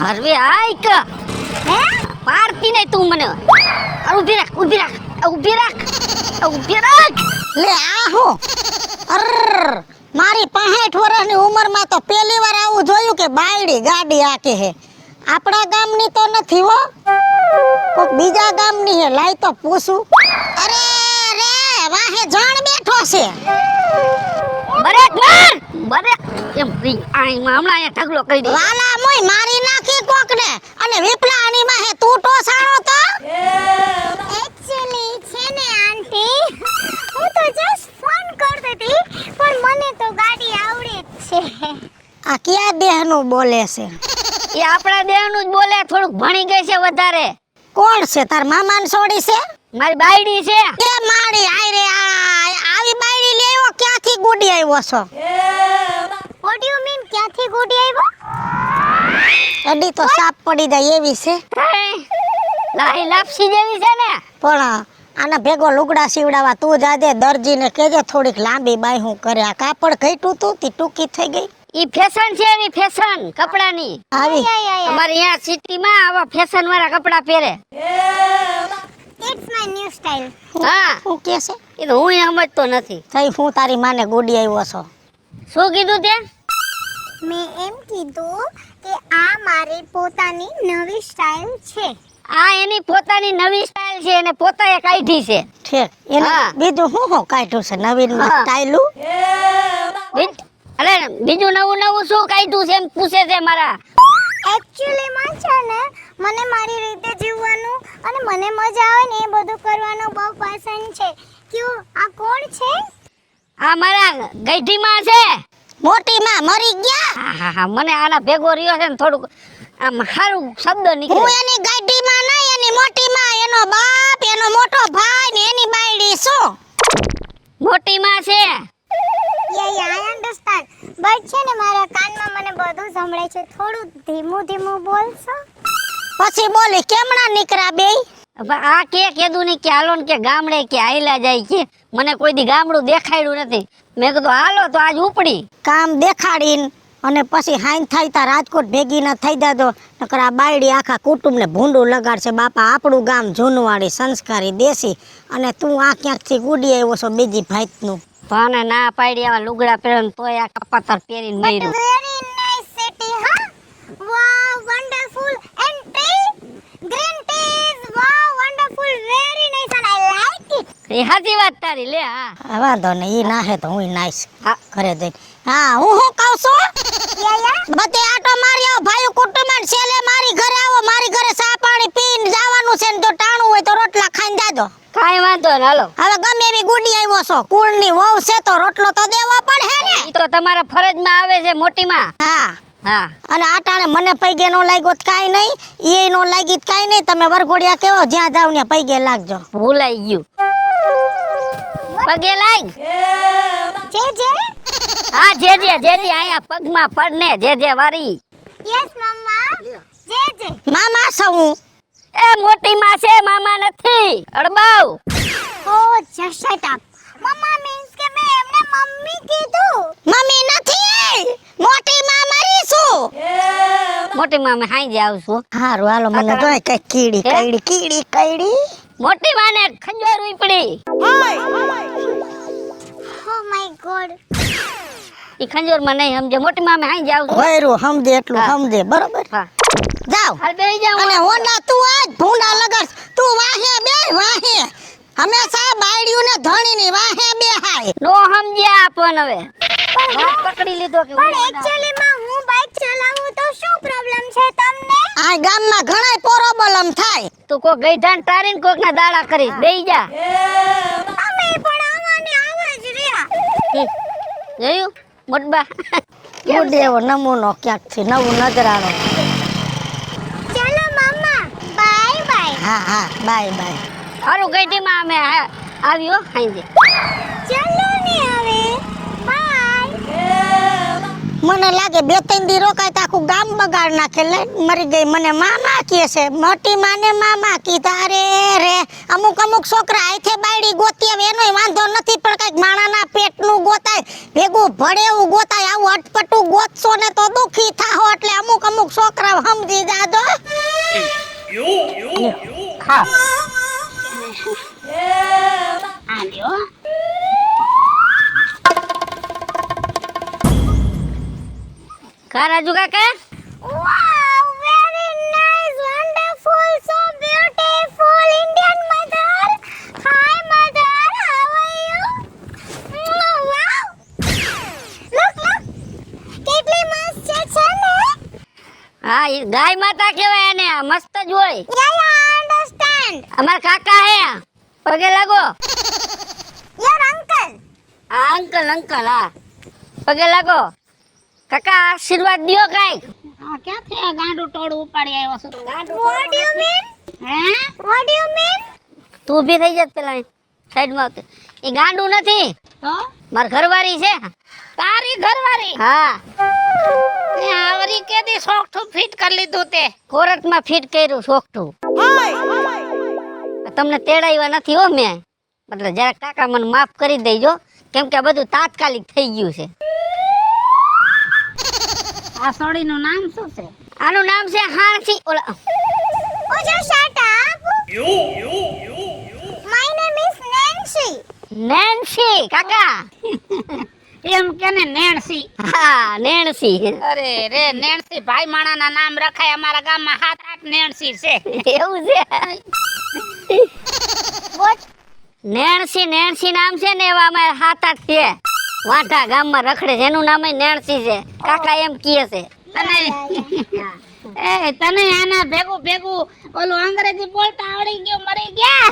હરવે આઈક હે પારતી નહીં તું મને. અરે ઊભી રાખ ઊભી રાખ. લે આ હું અર મારી 65 વર્ષની ઉંમરમાં તો પહેલી વાર આવું જોયું કે બાયડી ગાડી આકે હે. આપણા ગામની તો નથી હો, કોક બીજા ગામની હે. લાઈ તો પૂછું. અરે રે વાહે જણ બેઠો છે. બરેક એમ આઈ હમણાં અહીંયા ઢગલો કરી દે. વાલા મોય મારી નાખી કોકને અને વિપલાની માં હે તું તો સાણો તો. એક્ચ્યુઅલી છે ને આંટી, હું તો જસ્ટ ફોન કરતી હતી પણ મને તો ગાડી આવડે જ છે. આ કયા દેહનું બોલે છે? એ આપણા દેહનું જ બોલે, થોડુંક ભણી ગઈ છે વધારે. કોણ છે તાર મામાન છોડી છે? મારી બાયડી છે. એ મારી આઈ રે આવી બાયડી લેવો ક્યાંથી ગુડી આવ્યો છો? વોટ ડુ યુ મીન ક્યાંથી ગોડી આવ્યો? એડી તો સાપ પડી જાય એવી છે. લાઈ લાપસી જેવી છે ને. પણ આના ભેગો લુગડા સીવડાવા તું જાજે દરજીને કહેજે થોડીક લાંબી બાયહું કરે. આ કાપડ ઘટ્યું તું તી ટૂંકી થઈ ગઈ. ઈ ફેશન છે, એની ફેશન કપડાની. આવી અમારે અહીંયા સિટીમાં આવા ફેશન વાળા કપડા પહેરે. It's my new style. હા શું કે છે? એ તો હું સમજતો નથી. થઈ હું તારી માને ગુડી આવ્યો છો? શું કીધું તે? મેં એમ કીધું કે આ મારી પોતાની નવી સ્ટાઇલ છે. આ એની પોતાની નવી સ્ટાઇલ છે, એને પોતાએ કાઢી છે. ઠીક એને હા. બીજું હું કાઢ્યું છે નવીન હા. સ્ટાઇલું? અરે બીજું નવું શું કાઢ્યું છે એમ પૂછે છે મારા. એક્ચ્યુઅલી માં છે ને મને મારી રીતે જીવવાનું અને મને મજા આવે ને એ બધું કરવાનું બહુ પસંદ છે. ક્યું આ કોણ છે? આ મારા ગઈઢીમાં છે. મોટી માં મરી ગયા. હા મને આના ભેગો રહ્યો છે ને થોડુંક આમ સારું શબ્દ હું નીકળે. એની ગાડી માં નહીં, એની મોટી માં, એનો બાપ, એનો મોટો ભાઈ ને એની બાયડી શું? મોટીમાં છે. આઈ અન્ડરસ્ટેન્ડ બટ છે ને મારા કાનમાં મને બધું સંભળાય છે. થોડું ધીમું બોલશો? પછી બોલી કેમણા નીકળ્યા બેય? આ કે કીધું નહીં કે હાલો ને કે ગામડે કે આયલા જાય કે મને કોઈ દી ગામડું દેખાડ્યું નથી. મેં કીધું હાલો તો આજ ઉપડી. કામ દેખાડીને અને પછી હાઈન થાય તા રાજકોટ ભેગી ના થઈ જાજો, નકર આ બાયડી આખા કુટુંબને ભૂંડું લગાડશે. બાપા આપણું ગામ જૂનવાડી સંસ્કારી દેશી અને તું આ ક્યાંકથી ગુડી આવ્યો છો બીજી ભાઈતનું. ભાને ના પાડી આવા લુગડા પહેરન તોય આ કપાતર પહેરીને મર્યું. Very nice city. હા wow wonderful and tree green trees. Wow wonderful very nice and I like it. એ સાચી વાત તારી. લે હા વાંધો નહીં, ઈ ના હે તો હું નાઈશ હા. ઘરે જઈને. હા હું કહું છું યા બધે આટો મારી આવો ભાઈ કુટુંબ છેલ્લે મારી ઘરે આવો. મારી ઘરે ચા પાણી પીને જવાનું છે ને જો ટાણું હોય તો રોટલા ખાઈને જાજો. કાંઈ વાંધો ને હાલો. હવે ગમે એવી ગુડી આવ્યો છો, કુળની વહુ છે તો રોટલો તો દેવો પડે ને. ઈ તો તમારા ફરજમાં આવે છે મોટીમાં. હા હા અને આટાણે મને પૈગે નો લાગ્યો તો કાઈ નહીં, એ નો લાગી તો કાઈ નહીં. તમે વરઘોડિયા કેવો જ્યાં જાવ ને પૈગે લાગજો. ભૂલાઈ ગયું. પગે લાગ. જે હા જે આયા પગમાં પડને જે વારી. યસ મમ્મા જે મામા છું. એ મોટીમાં છે, મામા નથી. અડબાવ. ઓ જસ્ટ શટ અપ. મમ્મા મીન્સ કે મેં એમને મમ્મી કીધું. મમ્મી નથી, મોટી માં મારી છું. મોટીમાં અમે હાઈ જ આવશું. હારું હાલો મને જોય કઈ કીડી હે? કઈડી. મોટીમાં ને ખંજોર ઉપડી. Oh my God. ઈ ખંજોરમાં નહીં સમજે. મોટીમાં અમે હાઈ જ આવશું. વૈરું સમજે એટલું હા. સમજે બરોબર. હા જાવ હાલ બેહી જાઓ. અને હોંડા તું આજ ભૂંડા લગાડ. તું વાહે બે વાહે હંમેશા બાયડીઓને ધણીની વાહે બે હાય. નો સમજ્યા આપણ હવે. વાત પકડી લીધો કે પણ એક્ચ્યુઅલી માં હું બાઇક ચલાવું તો શું પ્રોબ્લેમ છે તમને? આ ગામમાં ઘણાય પ્રોબ્લેમ થાય. તું કોક ગઈઢાન તારીને કોક ના દાડા કરી બેહી જા. અમે પણ આવવાને આવા જ રહ્યા. જોયું મોટબા? ગુડ એવો નમૂનો ક્યાંકથી નવું નજરાણો. ચલો મમ્મા બાય બાય. હા બાય. હારું ગઈઢીમાં અમે આવ્યો હાઈ. ચલો ને હવે બાય. મને લાગે 2-3 દી રોકાય તો આખું ગામ બગાડ નાખે. લે મરી ગઈ, મને મામા કહે છે. મોટી માને મામા કીધા. રે રે અમુક છોકરા આઈથે બાયડી ગોતી આવે એનોય વાંધો નથી, પણ કઈક માણાના પેટનું ગોતાય, ભેગું ભળે એવું ગોતાય. આવું અટપટું ગોતશો ને તો દુખી થાહો. એટલે અમુક છોકરા સમજી જાજો. ખાઓ આ લ્યો કા રાજુ કાકા? Wow, very nice, wonderful, so beautiful Indian mother. Hi mother, how are you? Wow. Look. કેટલી મસ્ત છે ને? હા, ઈ ગાય માતા કહેવાય એને. આ મસ્ત જ હોય. Yeah, I understand. અમારા કાકા હે, પગે લાગો. Your uncle. હા અંકલ, હા પગે લાગો. કાકા આશીર્વાદ દ્યો કાંઈક. આ ક્યાંથી આ ગાંડું ટોળું ઉપાડી આવ્યો છો What do you mean? હે What do you mean? તું ઊભી થઈ જત પેલા સાઈડમાં આવતી. એ ગાંડું નથી, તો માર ઘરવાળી છે. તારી ઘરવાળી હા, તે આવરી કેદી સોકઠું ફિટ કરી લીધું તે કોરટમાં ફિટ કર્યું સોખઠું. તમને તેડાવ્યા નથી હો મેં. એટલે જરાક કાકા મને માફ કરી દેજો, કેમ કે આ બધું તાત્કાલિક થઈ ગયું છે. આ સોડીનું નામ શું છે આનું નામ છે હાંસી. ઓલા Oh, just shut up. My name is Nancy. Nancy કાકા. એમ કેને નેણસી હા નેન્સી. અરે રે નેણસી ભાઈ માણાના નામ રખાય અમારા ગામમાં 7-8 નેણસી છે એવું છે. What? નેન્સી નામ છે ને એવા અમારે 7-8 છે. વાંઢા ગામમાં રખડે છે, એનું નામ નેન્સી છે. કાકા એમ કહે છે. તને તને આના ભેગું ઓલું અંગ્રેજી બોલતા આવડી ગયો મરી ગયા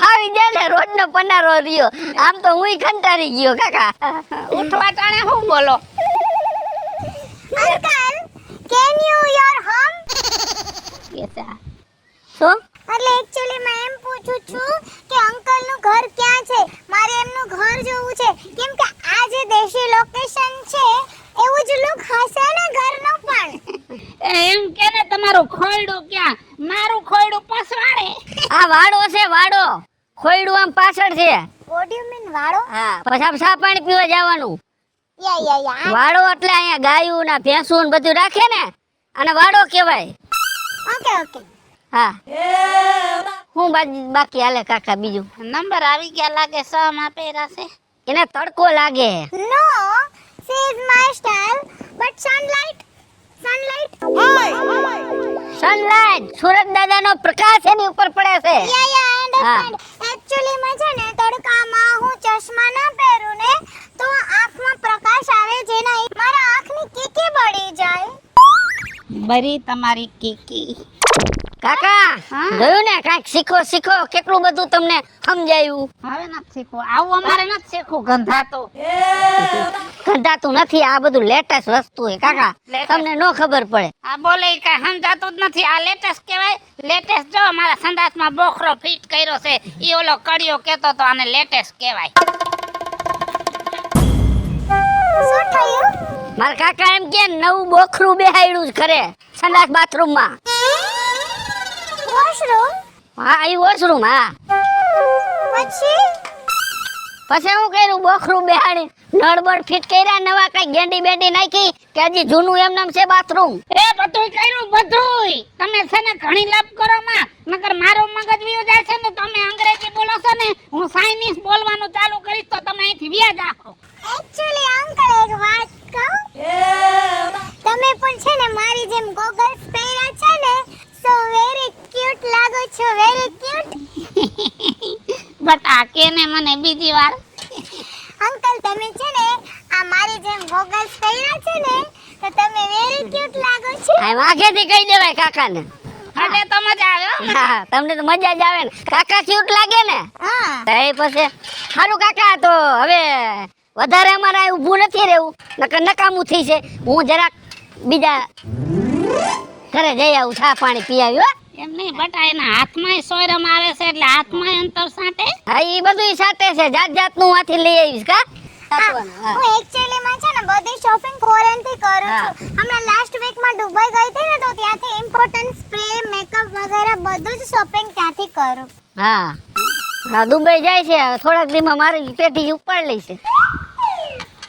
આવી જાય ને રોજનો પનારો રહ્યો. આમ તો હુંય કંટાળી ગયો કાકા. ઉઠવા ટાણે હું બોલો Uncle, can you your home? શું? એટલે એકચ્યુઅલી મેં એમ પૂછું છું કે અંકલ નું ઘર ક્યાં છે? મારે એમનું ઘર જોવું છે, કેમ કે આ જે દેશી લોકેશન છે એવું જ લુક હશે ને ઘરનું પણ. એમ કે ને તમારું ખોયડું ક્યાં મારું ખોયડું પસવાડે આ વાડો છે વાડો. ખોયડું આમ પાછળ છે. What do you mean વાળો? હા, પછી સા પાણી પીવા જવાનું. યા. વાડો એટલે અહીંયા ગાયું ના ભેંસું ને બધું રાખે ને, અને વાડો કહેવાય. ઓકે. હા, હું બાકી હાલે કાકા બીજું. નંબર આવી ગયા લાગે સમ આપેલા છે એને તડકો લાગે. No, she is my style, but sunlight. Sunlight, સૂરજ દાદાનો પ્રકાશ એની ઉપર પડે છે. યા, I understand. Actually માં છે ને તડકામાં હું ચશ્મા ના પહેરું ને તો આંખમાં પ્રકાશ આવે, જેના મારા આંખની કીકી બળી જાય. બરી તમારી કીકી કાકા હા? જોયું ને, કાંઈક શીખો. કેટલું બધું તમને સમજાયું. હવે નથી શીખવું આવું અમારે નથી શીખવું ગંધાતો ગંધાતું નથી. આ બધું લેટેસ્ટ વસ્તુ છે કાકા, Latest. તમને નો ખબર પડે. આ બોલે ઈ કાંઈ સમજાતું જ નથી આ લેટેસ્ટ કહેવાય લેટેસ્ટ જો મારા સંદાસમાં બોખરો ફિટ કર્યો છે ઈ ઓલો કડિયો કહેતો તો આને લેટેસ્ટ કહેવાય શું થયું? મારા કાકા એમ કે નવું બોખરું બેહાડ્યું જ કરે સંડાસ બાથરૂમમાં. વોશરૂમ? હા, એ વોશરૂમ. હા, પછી પછી હું કર્યું, બોખરું બેહાડી નળ બળ ફિટ કર્યા, નવા કઈ ગેંડી બેંડી નાખી કે હજી જૂનું એમ નામ છે બાથરૂમ. એ બધુંય કર્યું બધુંય તમે છે ને ઘણી લપ કરો માં નકર મારો મગજ વિયો જાય છે ને તમે અંગ્રેજી બોલો છો ને હું ચાઇનીઝ બોલવાનું ચાલુ કરીશ તો તમે અહીંથી વ્યા જાખો એકચ્યુઅલી અંકલ એક વાત કહું, તમે પણ છે ને મારી જેમ ગોગલ્સ પહેર્યા છે ને, સો વેરી ક્યુટ લાગો છો, વેરી ક્યુટ. બટા કેને મને બીજી વાર અંકલ તમે છે ને આ મારી જેમ ગોગલ્સ પહેર્યા છે ને તો તમે વેરી ક્યુટ લાગો છો. આ વાઘેથી કહી દેવાય કાકાને. એટલે તો મજા આવે હો. હા, તમને તો મજા જ આવે ને. કાકા ક્યુટ લાગે ને. હા, તો એ પછી સારું કાકા, તો હવે વધારે અમારે અહીં ઊભું નથી રહેવું, નકર નકામું થઈ છે. હું જરાક બીજા ઘરે જઈ આવું, ચા પાણી પી આવ્યું. એમ નહીં બટા એના હાથમાં સોયરમ આવે છે એટલે હાથમાં અંતર સાટે હા, એ બધું સાથે છે. જાતનું આથી લઈ આવીશ કા. હું એકચ્યુઅલી માં છે ને બધી શોપિંગ ફોરેન થી હા. છું. હમણાં લાસ્ટ વીકમાં દુબઈ ગઈ હતી ને તો ત્યાંથી ઇમ્પોર્ટન્ટ સ્પ્રે મેકઅપ વગેરે બધું જ શોપિંગ ત્યાંથી કરું. હા હા દુબઈ જાય છે હવે થોડાક દીમાં મારી પેટી ઉપાડ લઈશે.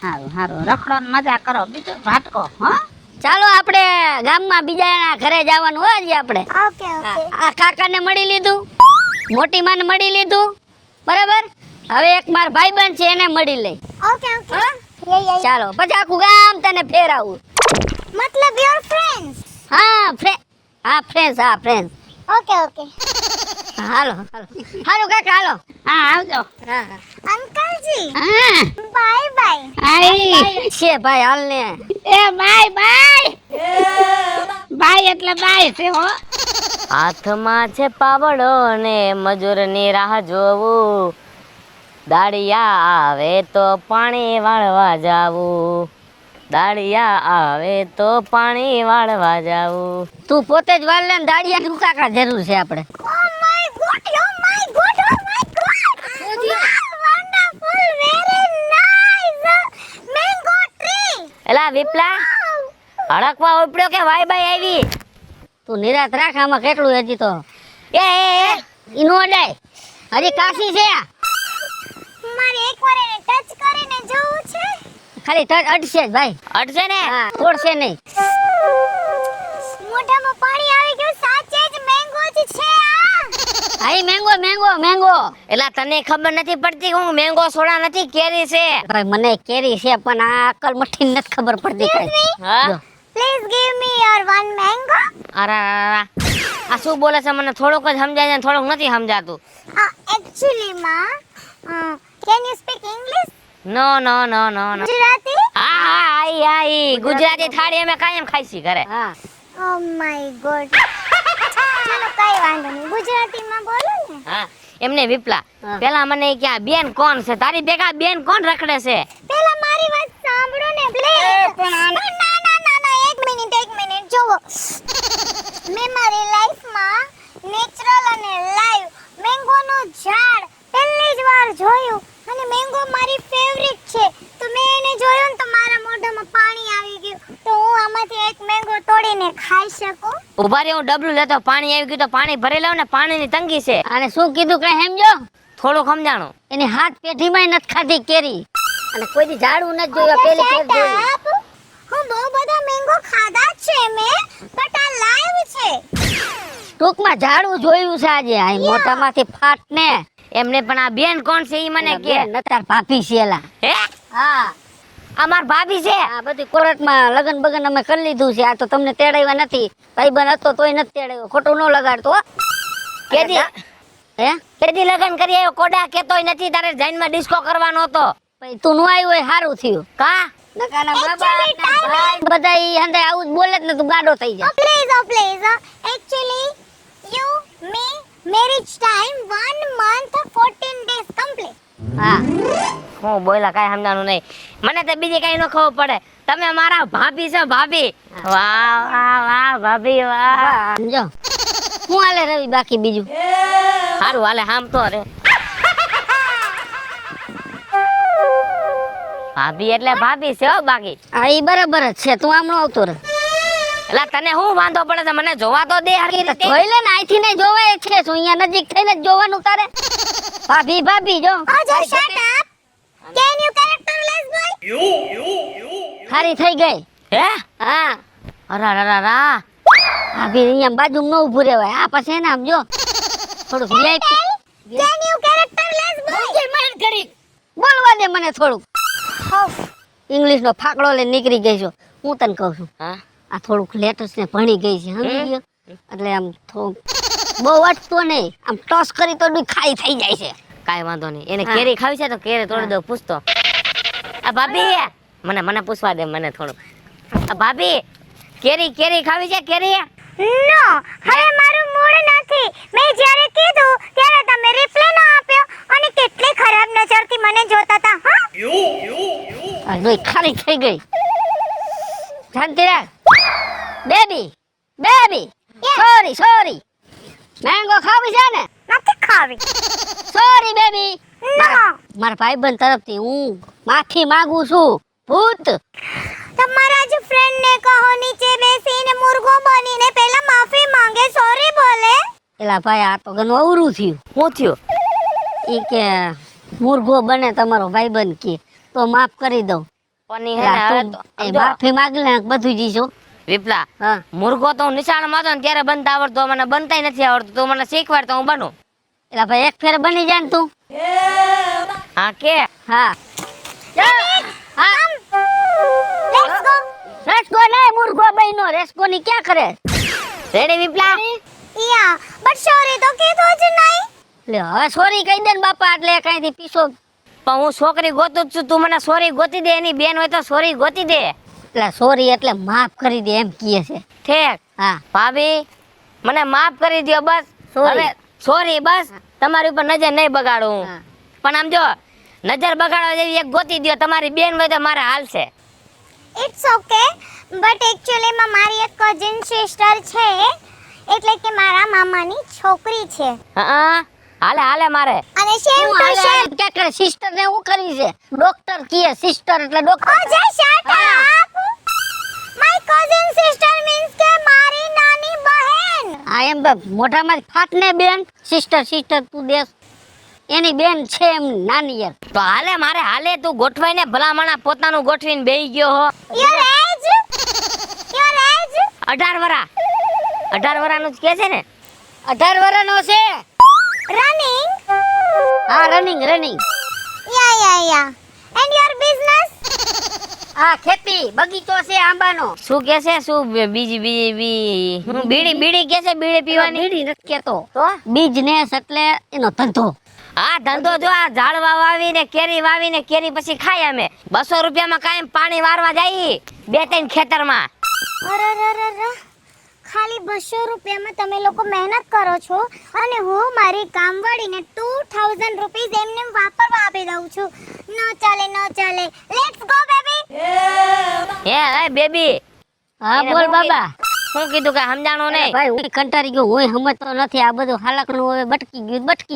હારું હારું રખડો ને મજા કરો બીજું ભાટકો હા. ચાલો આપણે ગામમાં બીજાના ઘરે જવાનું હોય છે આપણે. Okay okay. આ કાકાને મળી લીધું, મોટી માને મળી લીધું, બરાબર. હવે એક માર ભાઈબંધ છે એને મળી લઈ. Okay okay. યે ચાલો પછી આખું ગામ તને ફેરાવું. મતલબ યોર ફ્રેન્ડ્સ. હા ફ્રેન્ડ્સ હા ફ્રેન્ડ્સ. Okay okay. હાલો હાલો કાકા હાલો. હા આવજો. હા હા અંકલજી હા બાય બાય. આઈ છે ભાઈ હાલ ને. એ બાય બાય બાય એટલે બાય છે હો. હાથમાં છે પાવડો ને મજૂરની રાહ જોવું, દાળિયા આવે તો પાણી વાળવા જાવું, દાળિયા આવે તો પાણી વાળવા જાવું. તું પોતે જ વાળ લે ને દાડિયાનું કાકા જરૂર છે આપણે. Oh my god, oh my god, oh my god. Wow, wonderful, very nice. Mango tree. એલા વિપલા હડકવા ઉપડ્યો કે વાય બાય આવી? તું નિરાત રાખ આમાં કેટલું હજી તો એ ઈનો અડાય હજી કાશી છે. મારે એકવાર એને ટચ કરીને જોવું છે. ખાલી ટચ અડશે જ ભાઈ. અડશે ને? હા તોડશે નહીં. મોઢામાં પાણી આવી ગયું. સાચે જ મેંગો જ છે આ. આઈ મેંગો મેંગો મેંગો. એલા તને ખબર નથી પડતી હું મેંગો સોડા નથી કેરી છે. ભાઈ મને કેરી છે પણ આ અકલ મઠી નથી ખબર પડતી કઈ. હા જો. Please give me your one mango. અરા આ શું બોલે છે મને થોડુંક જ સમજાય છે થોડુંક નથી સમજાતું. Actually માં can you speak English? નો નો નો નો નો. ગુજરાતી? હા હા આઈ આઈ ગુજરાતી થાળી અમે કાયમ ખાઈશી ઘરે. હા Oh my god. ચલો કઈ વાંધો નહીં. ગુજરાતીમાં બોલો ને. હા એમને વિપલા હા. પેલા મને કે આ બેન કોણ છે તારી ભેગા બેન કોણ રખડે છે? પહેલા મારી વાત સાંભળો ને પ્લીઝ. ના ના ના ના એક મિનિટ જોવો. મેં મારી લાઈફમાં નેચરલ અને લાઈવ મેંગોનું ઝાડ પહેલી જ વાર જોયું અને મેંગો મારી ફેવરિટ છે. તો મેં એને જોયું ને તો મારા મોઢામાં પાણી આવી ગયું. તો હું આમાંથી એક મેંગો તોડીને ખાઈ શકું? ઉભા રે હું ડબલું લેતો પાણી આવી ગયું તો પાણી ભરી લઉં ને પાણીની તંગી છે. આને શું કીધું કઈ સમજો? થોડું સમજાણું. એની હાથ પેઢીમાં નથી ખાધી કેરી અને કોઈ દી ઝાડું નથી જોયું. પેલી Shut કેરી જોયું. up. હું બહુ બધા મેંગો ખાધા જ છે મેં બટ આ લાઈવ છે. ટૂંકમાં ઝાડું જોયું છે આજે. આ મોટામાંથી ફાટ ને. એમને પણ આ બેન કોણ છે ઈ મને કે. નતાર ભાભી છે એલા. હે હા આ માર ભાભી છે? આ બધી કોર્ટમાં લગન બગન અમે કરી લીધું છે. આ તો તમને તેડાવ્યા નથી. ભાઈબંધ હતો તોય નથી તેડાવ્યો. ખોટું ન લગાડતો હો. કેદી હે કેદી લગન કરી આવ્યો કોડા કેતોય નથી તારે જૈનમાં ડિસ્કો કરવાનો હતો. ભાઈ તું નો આવ્યો હોય સારું થયું. કા નકાના બાબા ભાઈ બધા ઈ હંધે આવું જ બોલે જ ને તું ગાડો થઈ જા. Please. Actually, you me marriage time 1 month 14 days complete. હા હું બોલા કાઈ સમજાણું નહીં મને તો બીજી કઈ ન ખબર પડે. તમે મારા ભાભી છો ભાભી. વાહ વાહ વાહ ભાભી વાહ. સમજો હું હાલે રવિ બાકી બીજું સારું હાલે હામ તો રે. ભાભી એટલે ભાભી છે હો બાકી. હા ઈ બરાબર જ છે. તું આમનો આવતો રહે. એટલે તને શું વાંધો પડે છે મને જોવા તો દે હરખી રીતે. જોઈ લે ને અહીંથી નહીં જોવાય જ છે. શું અહીંયા નજીક થઈને જ જોવાનું તારે. ભાભી જો Oh, just shut up. Can you characterless boy? ખારી થઈ ગઈ. હે હા અરા રા રા. ભાભી અહીંયા બાજુમાં ન ઊભું રહેવાય. આ પાસે ને આમ જો થોડુંક VIP Can you characterless boy? બોલવા દે મને થોડુંક. ઇંગ્લિશ નો ફાકડો લઈને નીકળી ગઈ છો. હું તને કહું છું હા આ થોડુંક લેટેસ્ટ ને ભણી ગઈ છે સમજી ગયો. એટલે આમ થોડુંક બહુ અટતો નહીં. આમ ટોસ કરી તો ખાઈ થઈ જાય છે. કાઈ વાંધો નહીં એને હા. કેરી ખાવી છે તો કેરી તોડી દો. પૂછતો આ ભાભી મને પૂછવા દે મને થોડું. આ ભાભી કેરી ખાવી છે કેરી? No, હવે મારું મૂડ નથી. મેં જ્યારે કીધું ત્યારે તમે રિપ્લાય ન આપ્યો અને કેટલી ખરાબ નજરથી મને જોતા હતા. હા? આ જોઈ ખાલી થઈ ગઈ. શાંતિ રાખ બેબી. સોરી મેંગો ખાવી છે ને? નથી ખાવી. Sorry baby. No. મારા ભાઈબંધ તરફથી હું માફી માંગુ છું. ભૂત તમારા જ ફ્રેન્ડ ને એલા ભાઈ આ તો ઘણું અવરું થયું. શું થયું? ઈ કે મુર્ગો બને તમારો ભાઈબંધ કે તો માફ કરી દઉં. પણ ઈ હે ને હવે તો એ સમજો, માફી માંગી લે બધું જીશું. વિપલા હા મુર્ગો તો હું નિશાળમાં હતો ને ત્યારે બનતા આવડતો, મને બનતાય નથી આવડતું. તું મને શીખવાડ તો હું બનું. એલા ભાઈ એક ફેર બની જાય ને તું. હા કે હા હા લેટ્સ ગો. રેસ્કો નહીં મુર્ગો બન્યો. રેસ્કો ની ક્યાં કરે? રેડી વિપલા? યા બટ સોરી તો કીધું જ નહીં. લે હવે સોરી કહી દે ને બાપા, એટલે કાંઈથી પીસો. પણ હું છોકરી ગોતું જ છું, તું મને સોરી ગોતી દે. એની બેન હોય તો સોરી ગોતી દે. એટલે સોરી એટલે માફ કરી દે એમ કહે છે. ઠીક હા ભાભી, મને માફ કરી દ્યો બસ. Sorry. હવે સોરી બસ. તમારી ઉપર નજર નહીં બગાડું. હા. પણ આમ જો નજર બગાડવા જેવી એક ગોતી દ્યો. તમારી બેન હોય તો મારે હાલશે. ઇટ્સ ઓકે બટ એકચ્યુઅલી માં મારી એક કઝિન સિસ્ટર છે, એટલે કે મારા મામાની છોકરી છે. હા હાલે હાલે મારે. અને સેમ ટુ સેમ. ક્યાં કરે? સિસ્ટર ને હું કરી છે? ડોક્ટર કીએ સિસ્ટર એટલે ઓ ડોક્ટર. જય shut up. My cousin sister means કે મારી નાની બહેન. આ એમ મોઢામાં ફાટ ને બેન. સિસ્ટર સિસ્ટર તું દેશ એની બેન છે એમ નાની યાર. તો હાલે મારે હાલે. તું ગોઠવાઈને ભલામણા પોતાનું ગોઠવીને બેહી ગયો હો. યોર એજ 18 વરા. 18 વરાનું જ કે છે ને? 18 વર્ષનો છે. રનિંગ. હા running running. Yeah and your business. આ ખેતી બગીચો છે આંબાનો. શું કે છે? શું બીજી હું બીડી કે છે? બીડી પીવાની? બીડી નથી કેતો તો બિઝનેસ એટલે એનો ધંધો. હા ધંધો. જો આ ઝાડવા વાવીને કેરી પછી ખાય. અમે 200 રૂપિયામાં કાયમ પાણી વારવા જાય 2-3 ખેતરમાં. અરરરરર. ખાલી 200 રૂપિયામાં તમે લોકો મહેનત કરો છો અને હું મારી કામવાળીને 2000 રૂપીસ એમને વાપરવા આપી દઉં છું. ન ચાલે. Let's go baby. હે બેબી. હા એને બોલ હું બાબા. શું કીધું કે સમજાણું નહીં? ભાઈ હું કંટાળી ગયો. હું સમજતો નથી. આ બધું હાલકનું હવે બટકી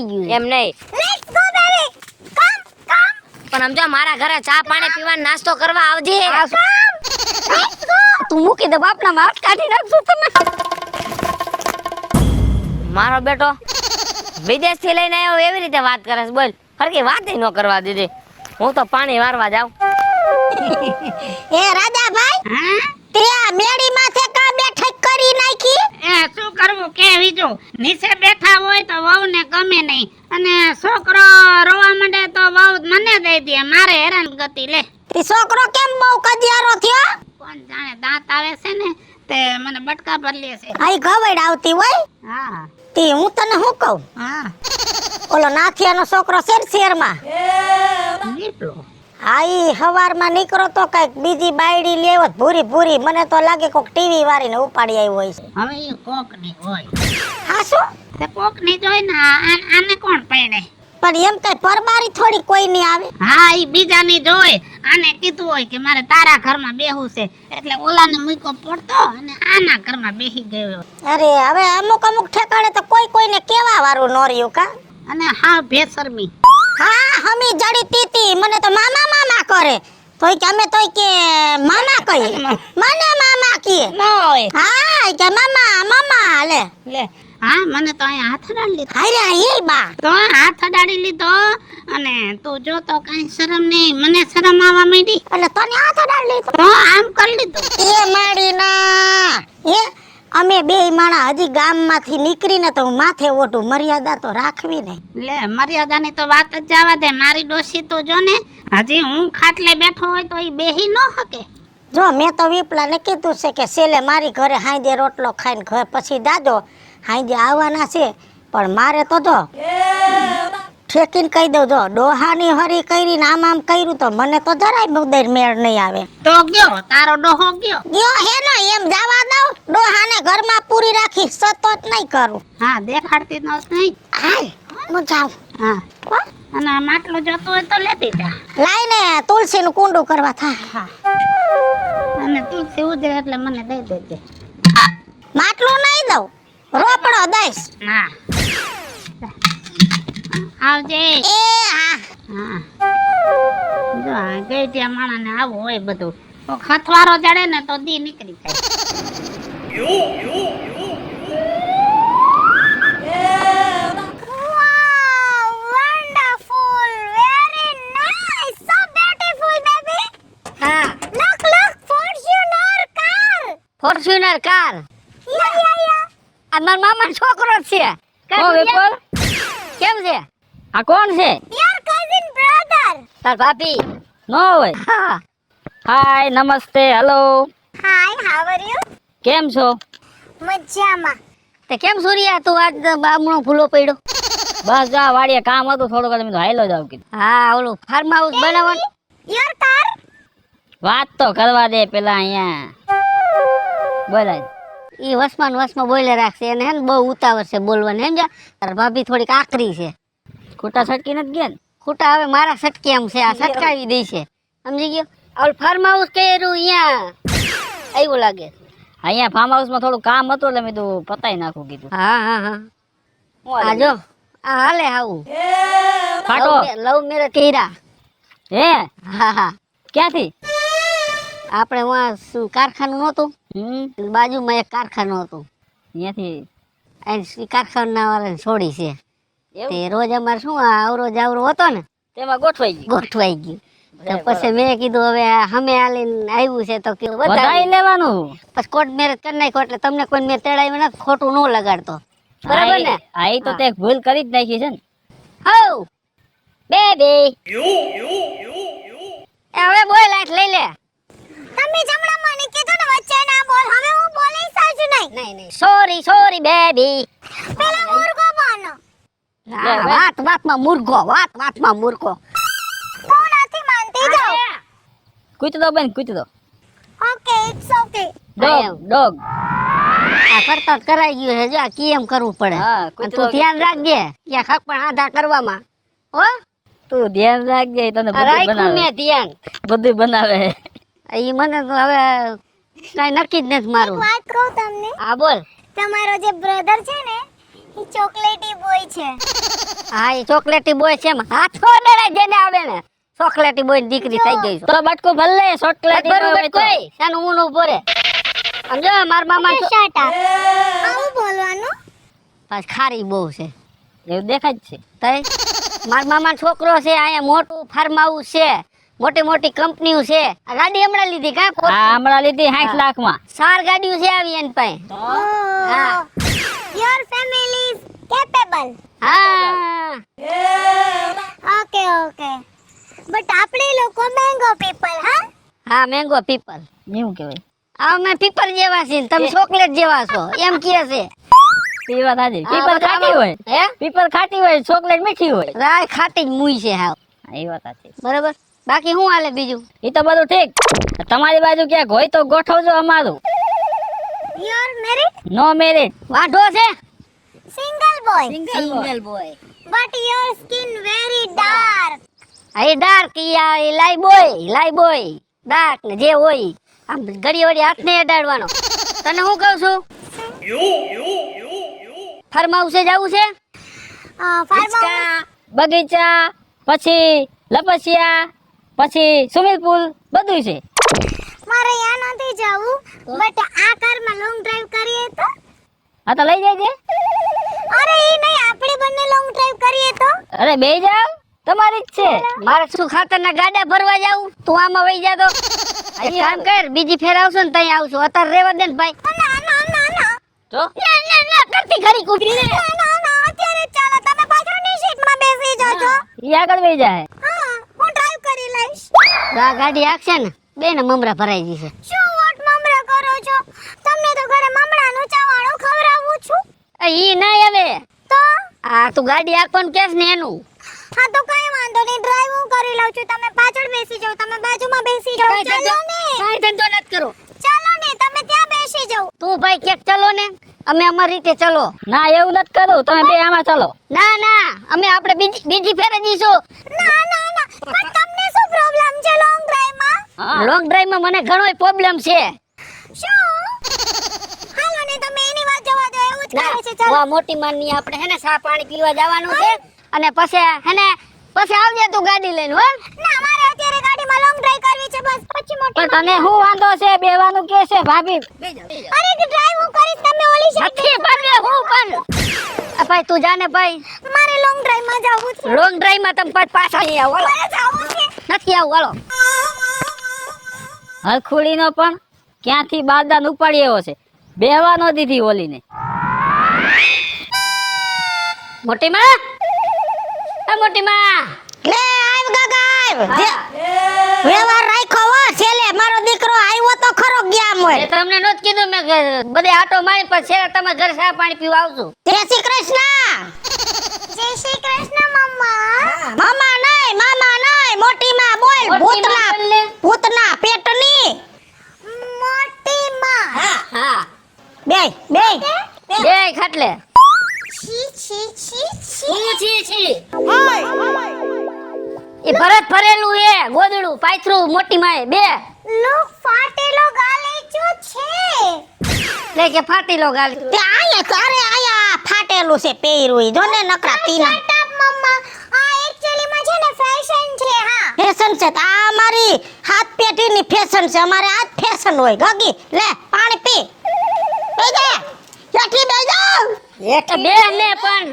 ગયું. એમ નહીં. Let's go baby. કમ. પણ સમજો મારા ઘરે ચા પાણી પીવાનો નાસ્તો કરવા આવજે. Let's go. તું મૂકી દે બાપના માં હાથ કાઢી નાખશું તમે. મારો બેટો વિદેશ થી લઈને આવ્યો એવી રીતે વાત કરે છે. બોલ હરકી વાત ન કરવા દીધી. હું તો પાણી વારવા જાઉં. એ રાજાભાઈ, તે આ મેડી માથે કા બેઠક કરી નાખી? એ શું કરવું કે બીજું? નીચે બેઠા હોય તો વહુને ગમે નહીં, અને છોકરો રોવા માંડે તો વહુ મને દઈ દે. મારે હેરાન ગતિ લે. તે છોકરો કેમ બહુ કજિયારો થયો? કોણ જાણે દાંત આવે છે ને તે મને બટકા બદલે છે. આઈ ગવડ આવતી હોય. હા તે હું તને શું કહું, હા ઓલો નાથિયાનો છોકરો છે ને શેરમાં, નીકળો. હા ઈ હવારમાં નીકળો તો કઈક બીજી બાયડી લેવત ભૂરી. મને તો લાગે કોક ટીવી વાળીને ઉપાડી આવ્યો હોય છે. હવે એ કોક ની હોય. હા શું? તે કોક ની જોઈ ને આને કોણ પહેણે? પણ એમ કઈ પરબારી થોડી કોઈ નહીં આવે. હા ઈ બીજા ની જોઈ. આને કીધું હોય કે મારે તારા ઘરમાં બેહવું છે, એટલે ઓલાને મૂકો પડતો અને આના ઘરમાં બેહી ગયો. અરે હવે અમુક ઠેકાણે તો કોઈને કેવા વાળું ન રહ્યું કા. અને હા ભેસરમી. હા હમી જડી તીતી મને તો મામા કરે. તોય કે અમે તોય કે મામા કહીએ. મને મામા કીએ. નોય હા કે મામા લે. લે. હા મને તો અહીંયા હાથ અડાડી લીધો. હારે એ બા. તો હાથ અડાડી લીધો અને તું જો તો કઈ શરમ નહીં. મને શરમ આવવા માંડી એટલે તને હાથ અડાડી લીધો. તો આમ કરી લીધું. એ માડી ના એ અમે બે માણા હજી ગામમાંથી નીકળીને તો હું માથે ઓઢું. મર્યાદા તો રાખવી ને. લે મર્યાદાની તો વાત જ જવા દે. મારી ડોશી તો જો ને હજી હું ખાટલે બેઠો હોય તો ઈ બેહી ન શકે. જો મેં તો વિપલાને કીધું છે કે સેલે મારી ઘરે હાંજે રોટલો ખાઈને ઘર પછી દાદો હાંજે આવવાના છે. પણ મારે તો જો ઠેકીને કહી દઉં, જો ડોહાની હરી કરીને આમ કર્યું તો મને તો જરાય મુદઈ મેળ નહીં આવે. તો ગયો તારો ડોહો ગયો. ગયો હે ને એમ જવા દઉં. ડોહાને ઘરમાં પૂરી રાખી સતત નહીં કરું. હા દેખાડતી ન નહીં. હાલ હું જાઉં. હા અને આ માટલું જોતું હોય તો લેતી જા. લાઈને તુલસીનું કુંડું કરવા થાય. અને તુલસી ઉજરે એટલે મને દઈ દેજે. માટલું નહીં દઉં, રોપડો દઈશ. હા આવજે. એ હા હા જો આ ગઈ ત્યાં માણાને આવું હોય બધું. તો ખથવારો જડે ને તો દી નીકળી જાય. હા look Fortuner car. Fortuner car Yeah. આ મારા મામાનો છોકરો જ છે ઓ વિપુલ કેમ છે આ કોણ છે Your cousin brother. તાર ભાભી નો હોય હા હાય નમસ્તે hello Hi, how are you? કેમ છો મજામાં. તે કેમ સૂર્યા તું આજ બામણો ભૂલો પડ્યો બસ જા વાડીએ કામ હતું થોડુંક એટલે મેં કીધું હાલો જાવ કીધું હા ઓલું ફાર્મ હાઉસ બનાવવાનું Your car? વાત તો કરવા દે પેલા અહીંયા બોલાય ઈ વસમાં બોલે રાખશે એને હે ને બહુ ઉતાવળ છે બોલવાની સમજ્યા તાર ભાભી થોડીક આકરી છે ખોટા છટકી નથી ગયા ને ખોટા હવે મારા સટકે એમ છે આ સટકાવી દે છે સમજી ગયો ઓલું ફાર્મ હાઉસ કર્યું અહીંયા એવું લાગે અહીંયા ફાર્મ હાઉસમાં થોડું કામ હતું એટલે મેં કીધું પતાઈ નાખું કીધું હા હા હા આ જો આ હાલે આવું ફાટો લવ મેરેજ કર્યા હે હા હા ક્યાંથી આપણે વાં કારખાનું નહોતું બાજુમાં એક કારખાનું હતું અહીંયાથી અહીં કારખાના વાળાને છોડી છે એવું? તે રોજ અમારે શું આ આવરો જાવરો હતો ને તેમાં ગોઠવાઈ ગયું ગોઠવાઈ ગયું તો પછી મેં કીધું હવે હમે આલીને આવ્યું છે તો કીધું વધાઈ વધારે લેવાનું પછી કોર્ટ મેરેજ કરી નાખ્યો એટલે તમને કોઈ મેં તેડાવ્યું નથી ખોટું ન લગાડતો બરાબર ને આ ઈ તો તે ભૂલ કરી જ નાખી છે ને હઉ બેબી હવે બોલ આઠ લઈ લે તમે જમણા મને કીધું ને વચ્ચે ના બોલ. હવે હું બોલીશ જ નહીં. નહીં સોરી બેબી પેલા મુર્ગો બનો. વાતમાં મૂર્ખો હું નથી માનતી જાઉં. કૂચ દો બેન કૂચ દો Okay, it's okay. ડોગ આ કરતા જ કરાઈ ગયું છે જો આ કેમ કરવું પડે હા, અને કૂતરો તું ધ્યાન રાખજે ક્યાં ખાક પણ આધા કરવામાં હો તું ધ્યાન રાખજે તને આ બધું રાખ્યું બનાવે મેં ધ્યાન બધું બનાવે ઈ મને તો હવે કઈ નક્કી જ નથી મારું વાત કહું તમને. હા બોલ તમારો જે બ્રધર છે ને એ ચોકલેટી બોય છે. હા એ ચોકલેટી બોય છે એમાં હાથો ડરાય જેને આવે ને ચોકલેટી બોય ની દીકરી થઈ ગઈ તો બટકું ભલે ચોકલેટી બરોબર કોઈ સાનું ઊનું ઉભો રે સમજો મારા મામા Shut up. આવું બોલવાનું. પાછ ખારી બહુ છે એવું દેખાય જ છે તઈ મારા મામા છોકરો છે અહીંયા મોટું ફાર્મ હાઉસ છે મોટી કંપનીઓ છે આ ગાડી હમણાં લીધી કા હા હમણાં લીધી 60 લાખમાં 4 ગાડીઓ છે આવી એની પાસે હા. Your family is capable. હા Okay. But આપણે લોકો mango people, હા? હા મેંગો પીપલ એવું કહેવાય આ અમે પીપલ જેવા છીએ ને તમે ચોકલેટ જેવા છો એમ કહે છે એ વાત સાચી હા, પીપલ ખાટી હોય હે પીપલ ખાટી હોય ચોકલેટ મીઠી હોય રાય ખાટી જ મુઈ છે હાવ હા, એ વાત સાચી બરાબર બાકી શું હાલે બીજું એ તો બધું ઠીક તમારી બાજુ ક્યાંક હોય તો ગોઠવજો અમારું You are married? No married વાંઢો છે Single boy. સિંગલ બોય But your skin very dark. એ ડાર્ક ઈ લાઈ બોય ડાર્ક ને જે હોય આમ ઘડી વળી હાથને અડાડવાનો તને હું કહું છું ફાર્મ હાઉસે જવું છે Farm house. બગીચા પછી લપસિયા પછી સ્વિમિંગ પુલ બધું છે મારે અહીંયા નથી જવું. But આ કારમાં long drive કરીએ તો? હા તો લઈ જાય અરે એ નહીં, આપણે બંને long drive કરીએ તો? અરે બે જાવ તમારી જ છે મારે શું ખાતરના ગાડા ભરવા જાવું તું આમાં વહી જા તો એક કામ કર બીજી ફેર આવશો ને તઈ આવશું અત્યારે રેવા દે ને ભાઈ ના. તો ના કરતી ખરી કુતરી ને ના, અત્યારે જ ચાલો. તમે પાછળની સીટમાં બેસી જાજો. ઈ આગળ વહી જાય હા, હું drive કરી લઈશ. આ ગાડી આખશે ને બે ને મમરા ભરાઈ જશે શું વોટ મમરા કરો છો? તમને તો ઘરે મમરાનું ચવાણું ખવડાવું છું. ઈ નહીં હવે તો આ તું ગાડી આખવાનું કેસ ને એનું હા તો કઈ વાંધો નહીં, ડ્રાઈવ હું કરી લઉં છું. તમે પાછળ બેસી જાઓ, તમે બાજુમાં બેસી જાઓ. ચાલો ને, કાંઈ ધંધો નથી કરો ચાલો ને, તમે ત્યાં બેસી જાઓ. તું ભાઈ ક્યાંક ચલો ને અમે અમારી રીતે ચલો ના એવું નથી કરું તમે બે આમાં ચાલો ના અમે આપણે બીજી ફેરે જઈશું ના, પણ તમને શું પ્રોબ્લેમ છે લોંગ ડ્રાઈવમાં? લોંગ ડ્રાઈવ માં મને ઘણોય પ્રોબ્લેમ છે શું? હાલો ને, તમે એની વાત જવા દો, એવું જ કરે છે. ચાલો. વા મોટી માનની આપણે હેને ચા પાણી પીવા જવાનું છે અને પછી આવજે તું ગાડી લઈને હો ના, મારે અત્યારે ગાડીમાં લોંગ ડ્રાઈવ કરવી છે, બસ. પછી મોટી પણ તને શું વાંધો છે બેવાનું કે છે ભાભી અરે કે ડ્રાઈવ હું કરીશ, તમે ઓલી સાઈડ નથી બને હું પણ આ ભાઈ તું જાને ભાઈ મારે લોંગ ડ્રાઈવમાં જવું છે. લોંગ ડ્રાઈવ માં તમે પાછા નહીં આવો હાલો. મારે જવું છે. નથી આવું હાલો હરખુડીનો પણ ક્યાંથી બારદાન ઉપાડી આવ્યો છે, બેહવા ન દીધી ઓલીને. મોટી માં, મોટી માં, લે આવ ગગાવ વ્યવહાર રાખ્યો હો છેલે મારો દીકરો આવ્યો તો ખરો ગયા મોય. મેં તમને નોત કીધું મેં બધે આટો મારી પણ છેલ્લે તમે ઘર ચા પાણી પીવા આવજો. જય શ્રી કૃષ્ણ. જય શ્રી કૃષ્ણ મમ્મા. મામા નહીં મોટી માં બોલ. મોટી માં બોલ લે. ભૂતના પેટની. મોટી માં. હા બે બે ખાટલે. છી છી છી છી. હું છી એ ભરત ભરેલું એ ગોદડું પાથરું મોટી માએ બે લો ફાટેલો ગાલેચો છે. લે કે ફાટીલો ગાલ. તે આયા ફાટેલું છે પહેર્યું ઈ જો ને નકરા તીના. શટ અપ મમ્મા. આ એકચ્યુઅલી માં છે ને ફેશન છે. હા ફેશન છે તો આ અમારી હાથ પેટીની ફેશન છે. અમારે આ ફેશન હોય. ગગી લે પાણી પી. પી જા હેઠી બેસ જાવ. બે ને પણ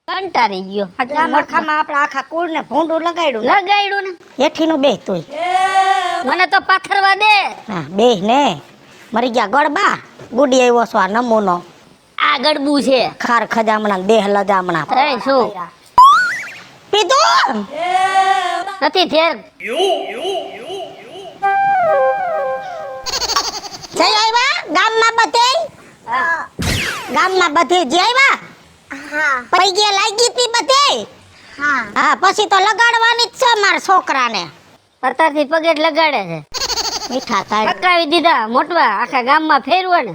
કંટાળી ગયો. મરખામાં આપણે આખા કુળને ભૂંડું લગાડ્યું લગાડ્યું ને હેઠીનું બે તુંય. મને તો પાથરવા દે. હા બે ને મરી ગયા ગળબા. ગુડી આવ્યો છો આ નમૂનો. આ ગડબું છે. ખાર ખજામણા ને દેહ લજામણા. એ શું પીધું નથી થેર. જઈ આવ્યા ગામમાં બધે. ગામમાં બધે જઈ આવ્યા. હા પૈગે લાગી તી બધે. હા. હા પછી તો લગાડવાની જ છે મારા છોકરાને. અત્યારથી પગેટ લગાડે છે. મીઠા થાય પકાવી દીધા મોટવા આખા ગામમાં ફેરવા ને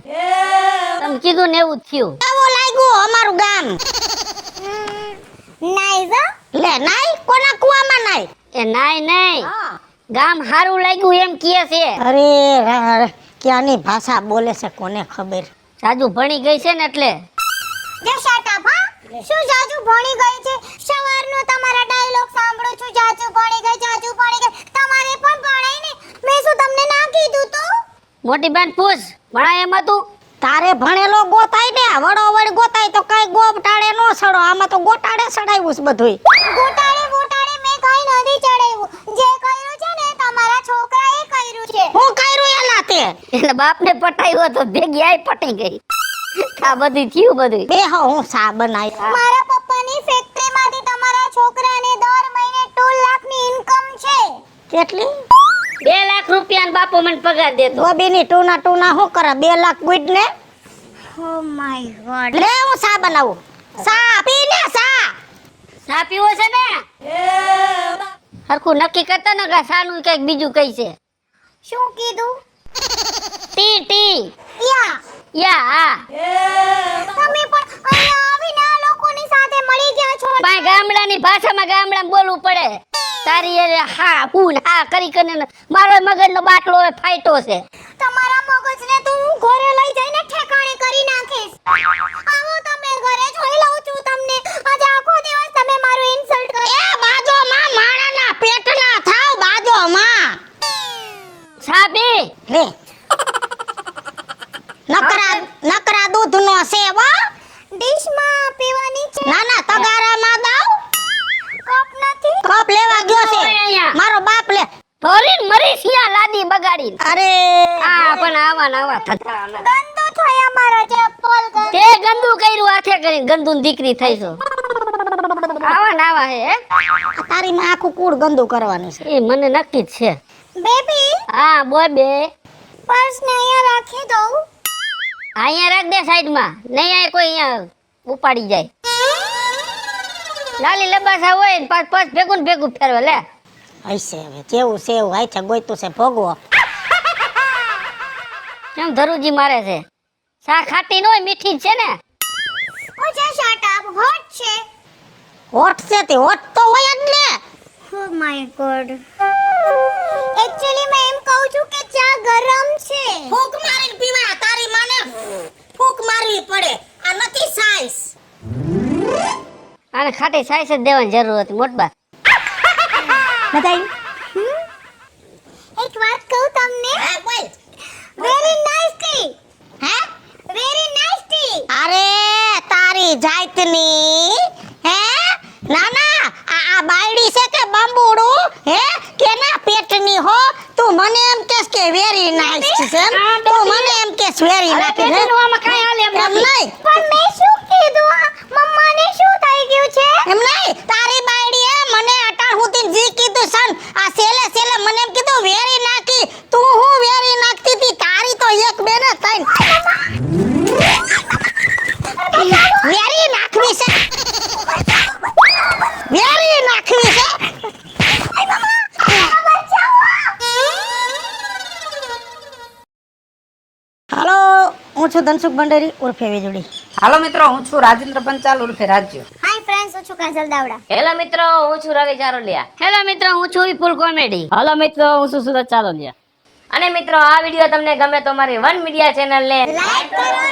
તમે કીધું ને એવું જ થયું. કેવું લાગ્યું અમારું ગામ. નાઈઝ. લે નાઈ કોના કુવામાં નાઈ. એ નાય નહીં ગામ હારું લાગ્યું એમ કહે છે. અરે ક્યાંની ભાષા બોલે છે કોને ખબર. સાજુ ભણી ગઈ છે ને એટલે. જે શટ અપ. હા શું જાજુ ભણી ગઈ છે. સવારનો તમારા ડાયલોગ સાંભળું છું. જાજુ ભણી ગઈ. તમારે પણ ભણાય ને. મેં શું તમને ના કીધું તું. મોટી બેન પૂછ ભણાય એમ હતું. તારે ભણેલો ગોતાય ને વડો વડ ગોતાય તો કઈ ગોટાળે નો સડો. આમાં તો ગોટાળે સડાવ્યું છે બધુંય. ગોટાળે મેં કઈ નથી ચડાવ્યું. જે કર્યું છે ને તમારા છોકરાએ કર્યું છે. હું કર્યું એલા તે. એટલે બાપને પટાયો તો ભેગી આઈ પટી ગઈ. આ બધું થયું બધું. બે હું સા બનાવી. મારા પપ્પાની ફેક્ટરીમાંથી તમારા છોકરાને દર મહિને 2 લાખની ઇન્કમ છે. કેટલી 2 લાખ રૂપિયા બાપો મને પગાર દેતો. ગોબીની ટૂના શું કરે 2 લાખ ગુડ ને. Oh my God. લે હું સા બનાવું. સા પીને સા. ચા પીવો છે ને હરખું નક્કી કરતા ને કે સાનું કઈક બીજું કઈ છે. શું કીધું. ટી યા યા તમે પણ અહીંયા આવીને આ લોકોની સાથે મળી ગયા છો. પણ ગામડાની ભાષામાં ગામડામાં બોલવું પડે. તારી એ હા હું હા કરી કરીને મારો મગજનો બાટલો ફાઈટો છે. તમારા મગજને તો હું ઘરે લઈ જઈને ઠેકાણે કરી નાખીશ. આવો તમે ઘરે જોઈ લઉં છું તમને. આજે આખો દિવસ તમે મારું ઇન્સલ્ટ કર્યું. એ બાજો માં માણાના પેટના થાવ બાજો માં. સાબી લે નકરા દૂધનો સેવો. ડીશમાં પીવાની છે. ના તગારામાં દાવ. કપ નથી. કપ લેવા ગયો છે અહીંયા. મારો બાપ લે. ધોરીન મરી સિયા લાદી બગાડી. અરે આ પણ આવા થતા ગંદુ થયા મારા ચપ્પલ ગંદુ. તે ગંદુ કર્યું હાથે કરીને ગંદુની દીકરી થઈ છો. આવા હે તારી માં આખું કુળ ગંદુ કરવાનું છે. એ મને નક્કી જ છે. બેબી હા બોય બે પર્સ ને અહીંયા રાખી દઉં. અહીંયા રાખ દે સાઈડમાં. નહીં આય કોઈ અહીંયા ઉપાડી જાય. લાલી લબાસા હોય ને પાછ ભેગું ને ભેગું ફેરવે લે. હશે હવે જેવું છે એવું હાય છે ગોઈતું છે ભોગવો. કેમ ધરુજી મારે છે. સા ખાટી ન હોય મીઠી જ છે ને. ઓછે શટ અપ. હોટ છે. હોટ છે તે હોટ તો હોય જ ને. Oh my God. એકચ્યુઅલી મેં એમ કહું છું કે ચા ગરમ છે. ફૂક મારીને પીવા. તારી માને ફૂક મારવી પડે. આ નથી સાઈઝ. આને ખાટી સાઈસ જ દેવાની જરૂર હતી મોટબા. બતાઈ એક વાત કહું તમને. હા બોલ. Very nice T. હે વેરી નાઇસ ટી. અરે તારી જાતની હે નાના આ બાયડી છે કે બંબુડું હે કેના પેટની હો તું મને એમ કહેશ કે વેરી બસ વેરી નાખી દે. આમાં કાંઈ હાલે એમ એમ નથી. નહીં પણ મેં શું કીધું મમ્માને શું થઈ ગયું છે એમ નહીં તારી બાયડી એ મને અટાણ હુતી જી કીધું સન આ સેલે મને એમ કીધું વેરી નાખી તું હું વેરી નાખતી હતી તારી તો એક બે ને ત્રણ વેરી નાખવી છે વેરી નાખવી છે હાલો હું છું ધનસુખ ભંડેરી ઉર્ફે વીજળી હાલો મિત્રો, હું છું રાજેન્દ્ર પંચાલ ઉર્ફે રાજ્ય. હાય ફ્રેન્ડ્સ હું છું કાજલ દાવડા હેલો મિત્રો, હું છું રવિ ચારોલિયા. હેલો મિત્રો, હું છું વિપુલ કોમેડી. હાલો મિત્રો, હું છું સુરત ચાલોલિયા. અને મિત્રો, આ વિડીયો તમને ગમે તો મારી વન મીડિયા ચેનલને લાઈક કરો